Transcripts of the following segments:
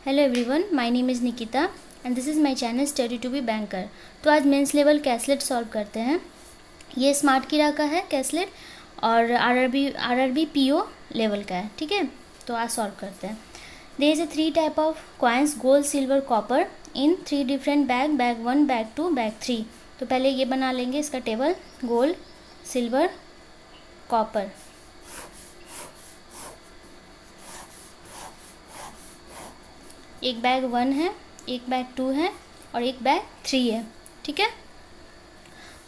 Hello everyone, my name is Nikita and this is my channel study to be banker. तो आज mains level कैसलेट solve करते हैं। ये smart किरा का है कैसलेट और आरआरबी पीओ लेवल का है। ठीक है, तो आज सॉल्व करते हैं। There is a 3 type of coins gold silver copper in 3 different bag, bag 1, bag 2, bag 3। तो पहले ये बना लेंगे इसका टेबल, गोल्ड सिल्वर कॉपर। एक बैग 1 है, एक बैग 2 है और एक बैग 3 है। ठीक है,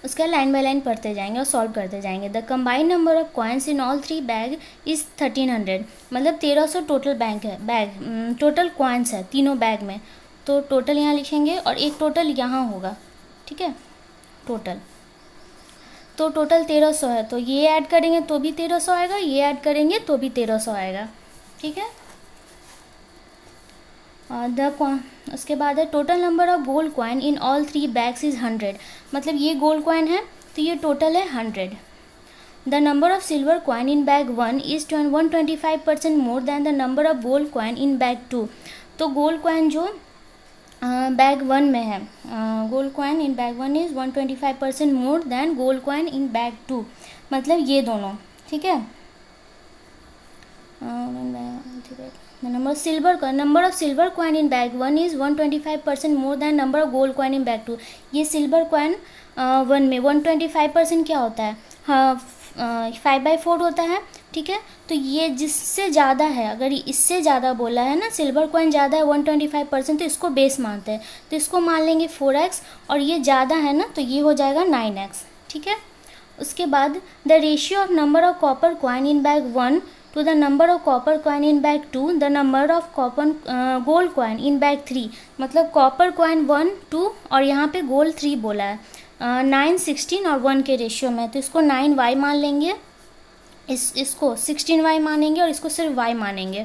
उसका लाइन बाय लाइन पढ़ते जाएंगे और सॉल्व करते जाएंगे। The combined number of coins in all 3 bag is 1300, मतलब 1300 टोटल बैग टोटल कॉइन्स है तीनों बैग में। तो टोटल यहाँ लिखेंगे और एक टोटल यहाँ होगा। ठीक है, टोटल 1300 है, तो ये ऐड करेंगे तो भी 1300 आएगा, ये ऐड करेंगे तो भी 1300 आएगा। ठीक है, उसके बाद है total number of gold coin in all 3 bags is 100, मतलब ये गोल्ड कॉइन है तो ये टोटल है 100। The number of silver coin in bag 1 is 125% more than the number of gold coin in bag 2। तो गोल्ड कॉइन जो bag 1 में है, gold coin in bag 1 is 125% more than gold coin in bag 2, मतलब ये दोनों। ठीक है, number of silver coin in bag 1 is 125% more than number of gold coin in bag 2। ये सिल्वर कॉइन 1 में 125% क्या होता है, हाँ 5/4 होता है। ठीक है, तो ये जिससे ज़्यादा है, अगर इससे ज़्यादा बोला है ना, सिल्वर कॉइन ज़्यादा है 125%, तो इसको बेस मानते हैं, तो इसको मान लेंगे 4x, और ये ज़्यादा है ना तो ये हो जाएगा 9x। ठीक है, उसके बाद the ratio of number of copper coin in bag 1 to the number of copper coin in bag 2, the number of copper gold coin in bag 3, मतलब कॉपर कॉइन 1, 2 और यहाँ पे गोल्ड 3 बोला है। 9, 16 और 1 के रेशियो में, तो इसको 9y मान लेंगे, इसको 16y मानेंगे और इसको सिर्फ y मानेंगे।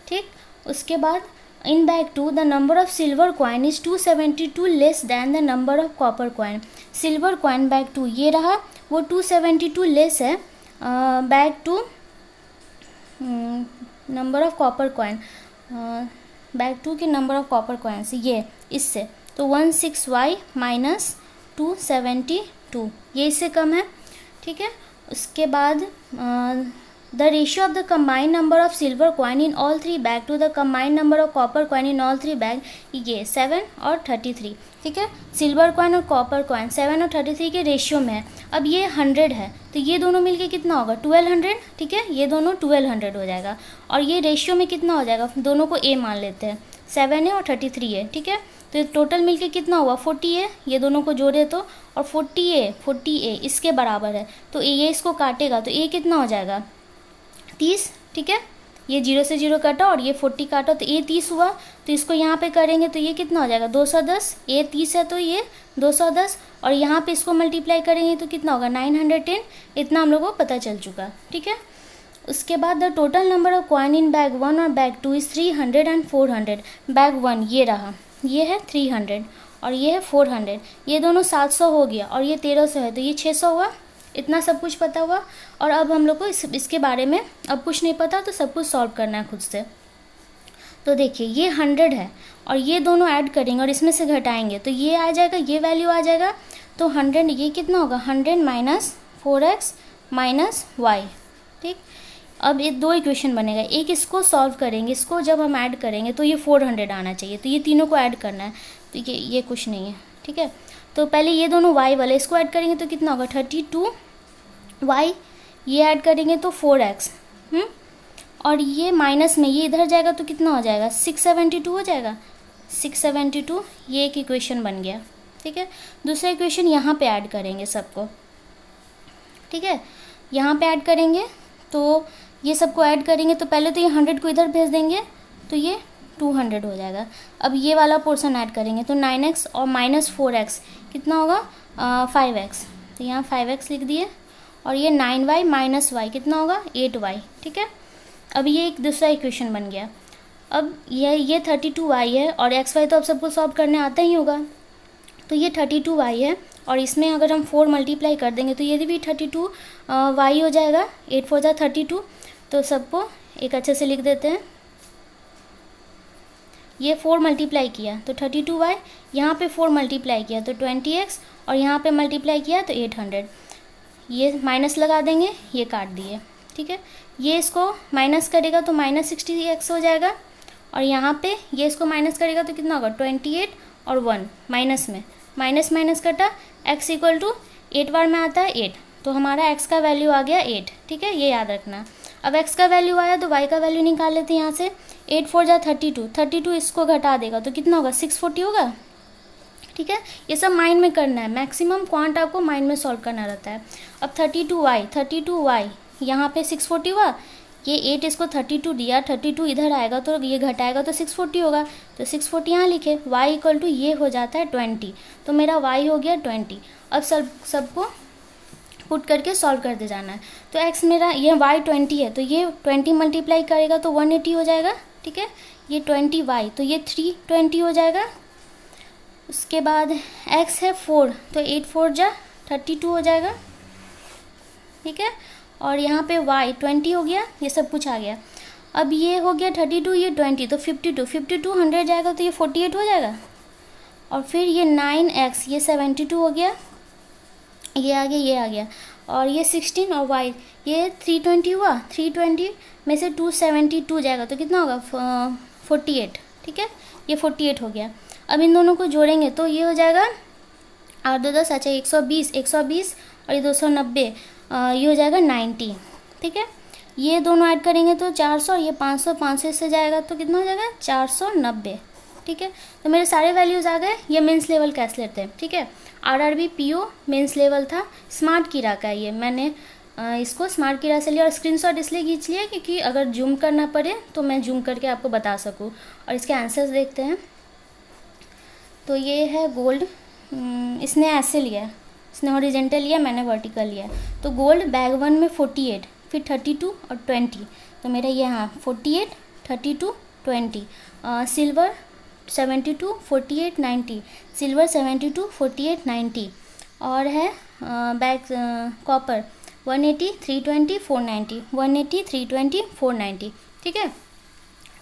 ठीक, उसके बाद इन bag 2 the number of silver coin is 272 less than the number of copper coin. Silver coin bag 2 ये रहा, वो 272 लेस है bag 2 number of copper coin, bag 2 के नंबर ऑफ कॉपर कॉइन्स ये इससे, तो 16y माइनस 272, ये इससे कम है। ठीक है, उसके बाद the ratio of the combined number of silver coin in all 3 bag to the combined number of copper coin in all 3 bag, ये 7 और 33। ठीक है, सिल्वर कॉइन और कॉपर कॉइन 7 और 33 के रेशियो में है। अब ये 100 है, तो ये दोनों मिलके कितना होगा 1200। ठीक है, ये दोनों 1200 हो जाएगा, और ये रेशियो में कितना हो जाएगा, दोनों को a मान लेते हैं, 7 है और 33 है। ठीक है, तो टोटल मिलके कितना हुआ 40 है, ये दोनों को जोड़े तो, और 40a इसके बराबर है, तो ये इसको काटेगा तो a कितना हो जाएगा 30। ठीक है, ये 0 से 0 काटा और ये 40 काटा, तो ये 30 हुआ, तो इसको यहाँ पे करेंगे तो ये कितना हो जाएगा 210, ये 30 है तो ये 210, और यहाँ पे इसको मल्टीप्लाई करेंगे तो कितना होगा 910। इतना हम लोग को पता चल चुका। ठीक है, उसके बाद the total number of coin in bag 1 और बैग 2 इज़ 300 एंड 400। बैग 1 ये रहा, ये है 300 और ये है 400, ये दोनों 700 हो गया, और ये 1300 है तो ये 600 हुआ। इतना सब कुछ पता हुआ, और अब हम लोग को इसके बारे में अब कुछ नहीं पता, तो सब कुछ सॉल्व करना है खुद से। तो देखिए ये 100 है और ये दोनों ऐड करेंगे और इसमें से घटाएंगे तो ये आ जाएगा, ये वैल्यू आ जाएगा, तो 100 ये कितना होगा 100 माइनस 4x माइनस y। ठीक, अब ये 2 इक्वेशन बनेगा, एक इसको सॉल्व करेंगे, इसको जब हम ऐड करेंगे तो ये 400 आना चाहिए, तो ये तीनों को ऐड करना है, तो ये कुछ नहीं है। ठीक है, तो पहले ये दोनों y वाले इसको ऐड करेंगे तो कितना होगा 32y, ये ऐड करेंगे तो 4x, और ये माइनस में ये इधर जाएगा तो कितना हो जाएगा 672 हो जाएगा, 672, ये एक इक्वेशन बन गया। ठीक है, दूसरा इक्वेशन यहाँ पे ऐड करेंगे सबको। ठीक है, यहाँ पे ऐड करेंगे तो ये सबको ऐड करेंगे तो पहले तो ये 100 को इधर भेज देंगे तो ये 200 हो जाएगा। अब ये वाला पोर्शन ऐड करेंगे तो 9x और माइनस 4x कितना होगा 5x, तो यहाँ 5x लिख दिए, और ये 9y माइनस y कितना होगा 8y। ठीक है, अब ये एक दूसरा इक्वेशन बन गया। अब ये 32y है और xy तो अब सबको सॉल्व करने आता ही होगा, तो ये 32y है, और इसमें अगर हम 4 मल्टीप्लाई कर देंगे तो ये भी 32y हो जाएगा, 8 4 32। तो सबको एक अच्छे से लिख देते हैं, ये 4 मल्टीप्लाई किया तो 32y, यहाँ पे 4 मल्टीप्लाई किया तो 20x, और यहाँ पे मल्टीप्लाई किया तो 800। ये माइनस लगा देंगे, ये काट दिए, ठीक है। ये इसको माइनस करेगा तो -60x हो जाएगा, और यहाँ पे ये इसको माइनस करेगा तो कितना होगा 28 और 1 माइनस में, माइनस माइनस कटा, x इक्वल टू 8 बार में आता है 8, तो हमारा x का वैल्यू आ गया 8, ठीक है, ये याद रखना। अब x का वैल्यू आया तो y का वैल्यू निकाल लेते हैं यहाँ से। 8 4 जा 32, 32 इसको घटा देगा तो कितना होगा 640 होगा, ठीक है। ये सब माइंड में करना है, मैक्सिमम क्वांट आपको माइंड में सॉल्व करना रहता है। अब 32y यहाँ पे 640 हुआ, ये 8 इसको 32 दिया, 32 इधर आएगा तो ये घटाएगा तो 640 होगा, तो 640 यहाँ लिखे। y इक्वल टू ये हो जाता है 20, तो मेरा y हो गया 20। अब सबको पुट करके सॉल्व करते जाना है। तो x मेरा ये y 20 है, तो ये 20 मल्टीप्लाई करेगा तो 180 हो जाएगा, ठीक है। ये 20y तो ये 320 हो जाएगा। उसके बाद x है 4, तो 8 4 जा 32 हो जाएगा, ठीक है। और यहाँ पे y 20 हो गया, ये सब कुछ आ गया। अब ये हो गया 32, ये 20, तो 52 100 जाएगा तो ये 48 हो जाएगा। और फिर ये 9x, ये 72 हो गया, ये आ गया, ये आ गया। और ये 16 और y ये 320 हुआ, 320 में से 272 जाएगा तो कितना होगा 48, ठीक है, ये 48 हो गया। अब इन दोनों को जोड़ेंगे तो ये हो जाएगा 8 2 10, अच्छा 120 और ये 290, ये हो जाएगा 90, ठीक है। ये दोनों ऐड करेंगे तो 400, और ये 500 से जाएगा तो कितना हो जाएगा 490, ठीक है। तो मेरे सारे वैल्यूज़ आ गए। ये मेंस लेवल कैसलेट थे, ठीक है। RRB PO मेंस लेवल था, स्मार्ट कीड़ा का। ये मैंने इसको स्मार्ट कीड़ा से लिया और स्क्रीनशॉट इसलिए खींच लिया क्योंकि अगर जूम करना पड़े तो मैं जूम करके आपको बता सकूँ। और इसके आंसर्स देखते हैं। तो ये है गोल्ड, इसने ऐसे लिया, इसने हॉरिजेंटल लिया, मैंने वर्टिकल लिया। तो गोल्ड बैग 1 में 48, फिर 32 और 20, तो मेरा ये हाँ 48 32 20। Silver 72 48 90, silver 72 48 90। और है बैग कॉपर 180 320 490, 180 320 490, ठीक है।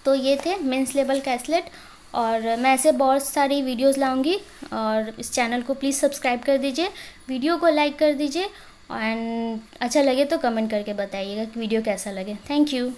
तो ये थे मेंस लेवल कैसलेट, और मैं ऐसे बहुत सारी वीडियोस लाऊंगी। और इस चैनल को प्लीज़ सब्सक्राइब कर दीजिए, वीडियो को लाइक कर दीजिए, एंड अच्छा लगे तो कमेंट करके बताइएगा कि वीडियो कैसा लगे। Thank you.